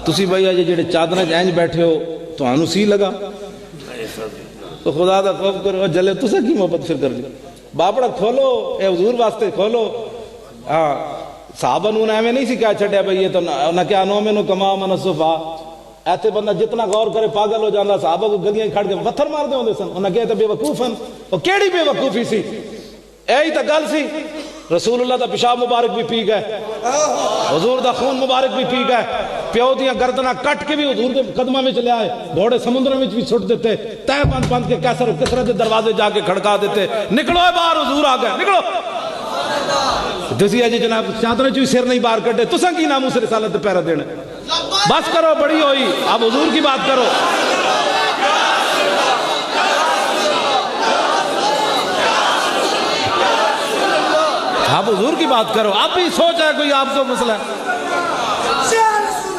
तुसी भैया जे जेड़े चादर इंज बैठे हो तो सी लगा तो खुदा का खौफ करो जले तुसा की मोहब्बत फिर कर ली बापड़ा खोलो ये हुजूर वास्ते खोलो। हाँ साहबा नूं एवें नहीं सी क्या छड्या भाई ये तो न क्या नो मैनू कमा मन सुफा ऐसे बंदा जितना गौर करे पागल हो जाता। साहबा को गलियां खड़ के पत्थर मारते होंगे सन उन्हें क्या बेवकूफ हैं वो केड़ी बेवकूफी सी यही तो गल सी। रसूलुल्लाह दा पेशाब मुबारक भी पी गए हुजूर दा खून मुबारक भी पी गए प्यो दियां गर्दना कट के भी हुजूर के कदमां में ले आए घोड़े समुद्र में भी सुट देते तय बंद बंद के कैसर किसरा के दरवाजे जाके खड़का देते निकलो बाहर हुजूर आ गए निकलो। तुसी अजे जनाब चादर चू सिर नहीं बाहर कटे तुसा की नाम उस रिसालत पैरा देना बस करो बड़ी हुई अब हुजूर की बात करो। आप हुजूर की बात करो आप भी सोच है कोई आपको मसला है।